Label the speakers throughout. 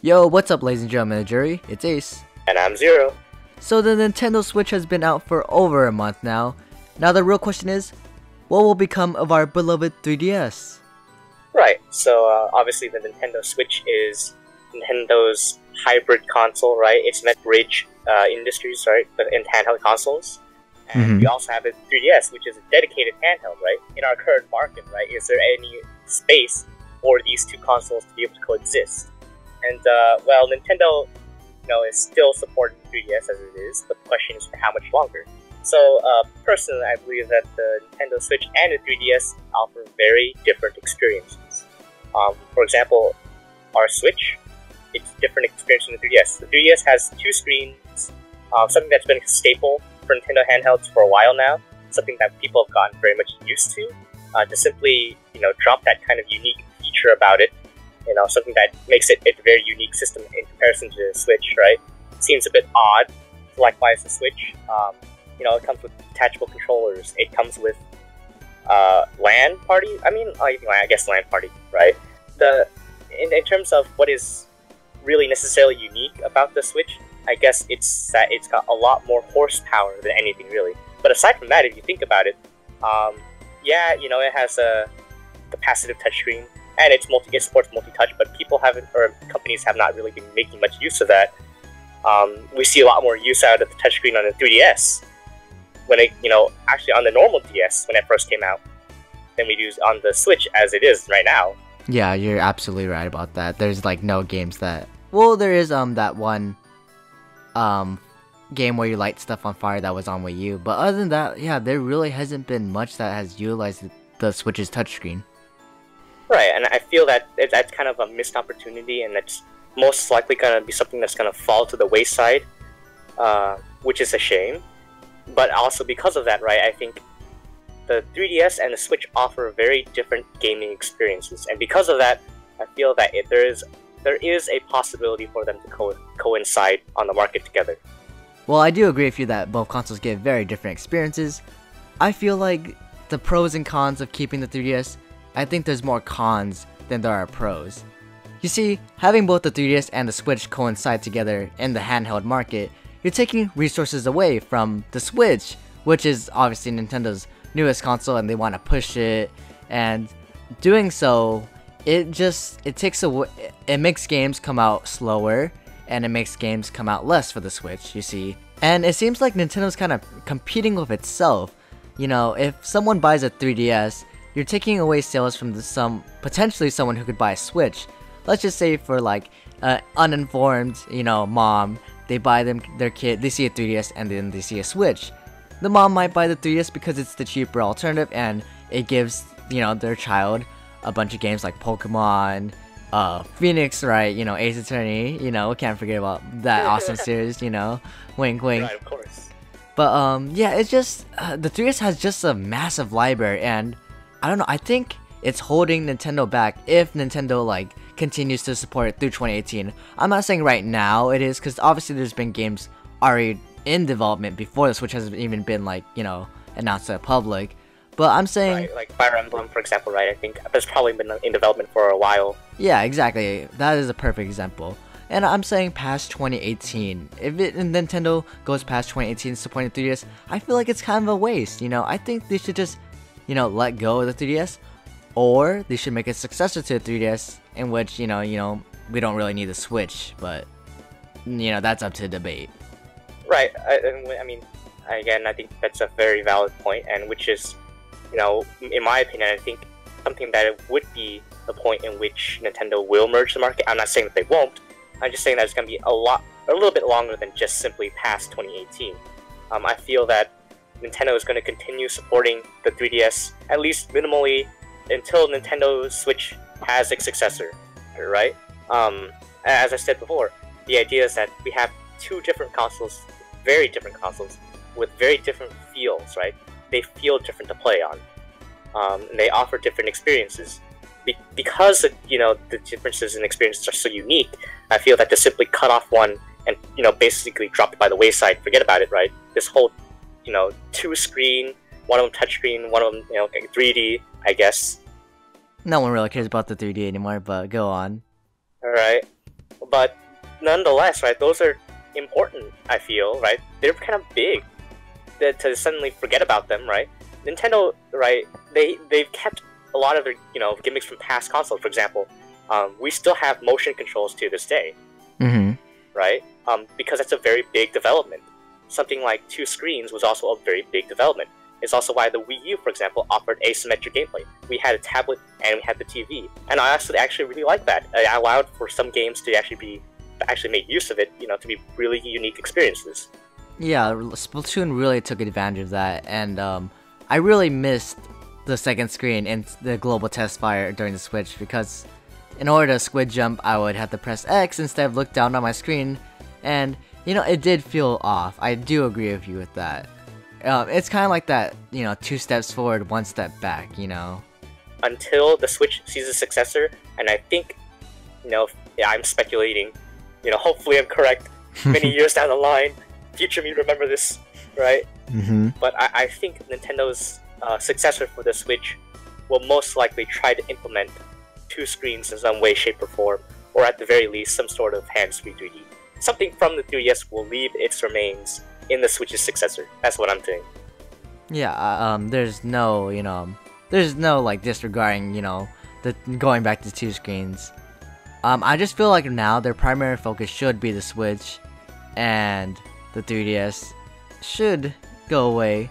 Speaker 1: Yo, what's up ladies and gentlemen of the jury? It's Ace.
Speaker 2: And I'm Zero.
Speaker 1: So the Nintendo Switch has been out for over a month now. Now the real question is, what will become of our beloved 3DS?
Speaker 2: Right, so obviously the Nintendo Switch is Nintendo's hybrid console, right? It's meant to bridge industries, right? But in handheld consoles. And we also have the 3DS, which is a dedicated handheld, right? In our current market, right? Is there any space for these two consoles to be able to coexist? And, well, Nintendo, is still supporting 3DS as it is, but the question is for how much longer. So, personally, I believe that the Nintendo Switch and the 3DS offer very different experiences. For example, our Switch, it's a different experience than the 3DS. The 3DS has two screens, something that's been a staple for Nintendo handhelds for a while now, something that people have gotten very much used to simply, drop that kind of unique feature about it, something that makes it a very unique system in comparison to the Switch, right? Seems a bit odd. Likewise, the Switch, it comes with detachable controllers. It comes with LAN party. I guess LAN party, right? In terms of what is really necessarily unique about the Switch, I guess it's that it's got a lot more horsepower than anything really. But aside from that, if you think about it, it has a capacitive touchscreen and it supports multi-touch, but companies have not really been making much use of that. We see a lot more use out of the touchscreen on the 3DS when actually on the normal DS when it first came out than we do on the Switch as it is right now.
Speaker 1: Yeah, you're absolutely right about that. There's like no games that... Well, there is that one game where you light stuff on fire that was on Wii U. But other than that, yeah, there really hasn't been much that has utilized the Switch's touchscreen.
Speaker 2: Right, and I feel that that's kind of a missed opportunity, and that's most likely going to be something that's going to fall to the wayside, which is a shame. But also because of that, right, I think the 3DS and the Switch offer very different gaming experiences, and because of that, I feel that there is a possibility for them to coincide on the market together.
Speaker 1: Well, I do agree with you that both consoles give very different experiences. I feel like the pros and cons of keeping the 3DS, I think there's more cons than there are pros. You see, having both the 3DS and the Switch coincide together in the handheld market, you're taking resources away from the Switch, which is obviously Nintendo's newest console and they want to push it, and doing so, it makes games come out slower, and it makes games come out less for the Switch, you see. And it seems like Nintendo's kind of competing with itself. If someone buys a 3DS, you're taking away sales from potentially someone who could buy a Switch. Let's just say for like uninformed, mom, they buy their kid, they see a 3DS and then they see a Switch. The mom might buy the 3DS because it's the cheaper alternative and it gives, their child a bunch of games like Pokemon, Phoenix, right, Ace Attorney, we can't forget about that awesome series, wink wink.
Speaker 2: Right, of course.
Speaker 1: But yeah, it's just, the 3DS has just a massive library, and I don't know, I think it's holding Nintendo back if Nintendo, continues to support it through 2018. I'm not saying right now it is, because obviously there's been games already in development before the Switch hasn't even been, announced to the public. But I'm saying...
Speaker 2: Right, like Fire Emblem, for example, right? I think that's probably been in development for a while.
Speaker 1: Yeah, exactly. That is a perfect example. And I'm saying past 2018. If Nintendo goes past 2018 supporting the 3DS, I feel like it's kind of a waste, I think they should just, let go of the 3DS. Or they should make a successor to the 3DS, in which, we don't really need the Switch. But, that's up to debate.
Speaker 2: Right. Again, I think that's a very valid point, and which is... in my opinion, I think something that it would be the point in which Nintendo will merge the market. I'm not saying that they won't. I'm just saying that it's going to be a little bit longer than just simply past 2018. I feel that Nintendo is going to continue supporting the 3DS, at least minimally, until Nintendo Switch has a successor, right? As I said before, the idea is that we have two different consoles, very different consoles, with very different feels, right? They feel different to play on. And they offer different experiences. Because the differences in experiences are so unique, I feel that to simply cut off one and basically drop it by the wayside, forget about it, right? This whole two screen, one of them touchscreen, one of them 3D, I guess.
Speaker 1: No one really cares about the 3D anymore, but go on.
Speaker 2: All right, But nonetheless, right, those are important, I feel, right? They're kind of big to suddenly forget about them, right? Nintendo, right, they've kept a lot of their, gimmicks from past consoles. For example, we still have motion controls to this day, right? Because that's a very big development. Something like 2 screens was also a very big development. It's also why the Wii U, for example, offered asymmetric gameplay. We had a tablet and we had the TV, and I actually really like that. It allowed for some games to actually make use of it, to be really unique experiences.
Speaker 1: Yeah, Splatoon really took advantage of that, and I really missed the second screen in the global test fire during the Switch, because in order to squid jump, I would have to press X instead of look down on my screen, and it did feel off. I do agree with you with that. It's kind of like that, 2 steps forward, 1 step back,
Speaker 2: Until the Switch sees a successor, and I think, I'm speculating, hopefully I'm correct, many years down the line, future me remember this, right? But I think Nintendo's successor for the Switch will most likely try to implement 2 screens in some way, shape, or form, or at the very least, some sort of hands-free 3D. Something from the 3DS will leave its remains in the Switch's successor. That's what I'm saying.
Speaker 1: Yeah, there's no, like, disregarding, the going back to 2 screens. I just feel like now their primary focus should be the Switch, and the 3DS should go away,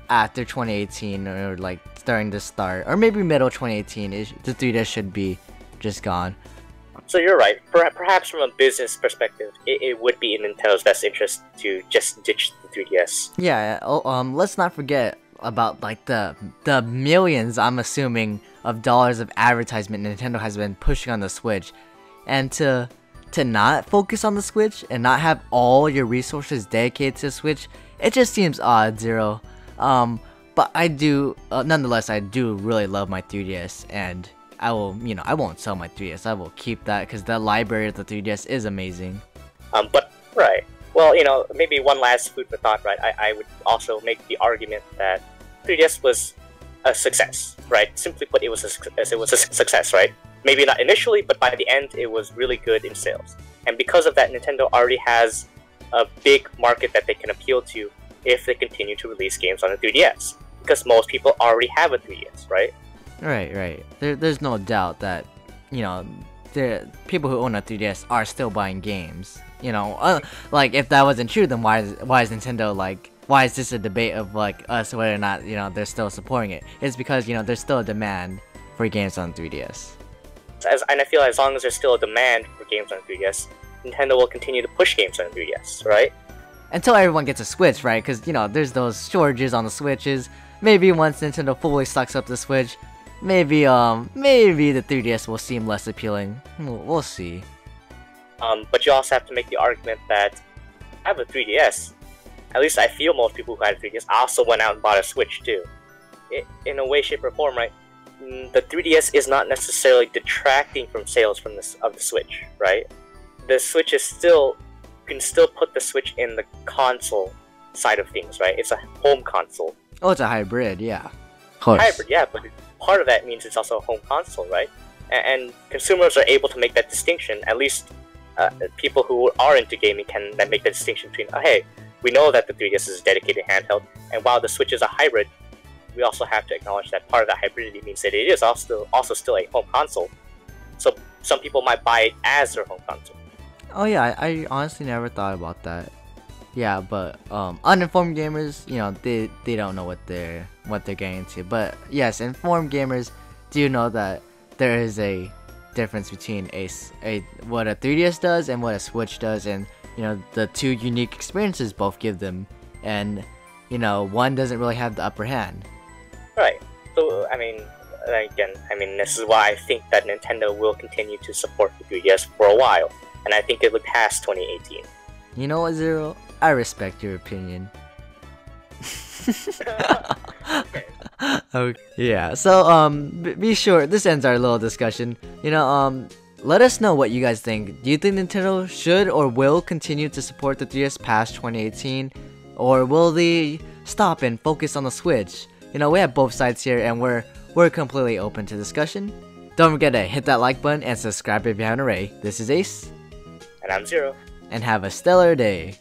Speaker 1: after 2018, or like during the start, or maybe middle 2018, the 3DS should be just gone.
Speaker 2: So you're right. Perhaps from a business perspective, it would be in Nintendo's best interest to just ditch the 3DS.
Speaker 1: Yeah. Let's not forget about like the millions, I'm assuming, of dollars of advertisement Nintendo has been pushing on the Switch, and to not focus on the Switch and not have all your resources dedicated to the Switch, it just seems odd, Zero. But I do, nonetheless, I do really love my 3DS, and I will, I won't sell my 3DS. I will keep that because the library of the 3DS is amazing.
Speaker 2: But right. Well, maybe one last food for thought, right? I would also make the argument that 3DS was a success, right? Simply put, it was a success, right? Maybe not initially, but by the end, it was really good in sales. And because of that, Nintendo already has a big market that they can appeal to if they continue to release games on the 3DS. Because most people already have a 3DS, right?
Speaker 1: Right. There's no doubt that, the people who own a 3DS are still buying games. Like, if that wasn't true, then why is Nintendo, like, why is this a debate of, like, us whether or not, they're still supporting it? It's because, there's still a demand for games on 3DS.
Speaker 2: And I feel as long as there's still a demand for games on 3DS, Nintendo will continue to push games on 3DS, right?
Speaker 1: Until everyone gets a Switch, right? Because, there's those shortages on the Switches. Maybe once Nintendo fully stocks up the Switch, maybe the 3DS will seem less appealing. We'll see.
Speaker 2: But you also have to make the argument that I have a 3DS. At least I feel most people who had a 3DS also went out and bought a Switch too. In a way, shape, or form, right? The 3DS is not necessarily detracting from sales of the Switch, right? The Switch is you can still put the Switch in the console side of things, right? It's a home console.
Speaker 1: Oh, it's a hybrid, yeah. Of course.
Speaker 2: Hybrid, yeah, but part of that means it's also a home console, right? And consumers are able to make that distinction. At least people who are into gaming can then make the distinction between, hey, we know that the 3DS is a dedicated handheld, and while the Switch is a hybrid, we also have to acknowledge that part of that hybridity means that it is also still a home console. So some people might buy it as their home console.
Speaker 1: Oh yeah, I honestly never thought about that. Yeah, but uninformed gamers, they don't know what they're getting into. But yes, informed gamers do know that there is a difference between what a 3DS does and what a Switch does, and the two unique experiences both give them, and one doesn't really have the upper hand.
Speaker 2: Right. So this is why I think that Nintendo will continue to support the 3DS for a while, and I think it will pass 2018.
Speaker 1: You know what, Zero? I respect your opinion. Okay. Yeah, so be sure this ends our little discussion. Let us know what you guys think. Do you think Nintendo should or will continue to support the 3DS past 2018, or will they stop and focus on the Switch? We have both sides here, and we're completely open to discussion. Don't forget to hit that like button and subscribe if you haven't already. This is Ace.
Speaker 2: And I'm Zero.
Speaker 1: And have a stellar day.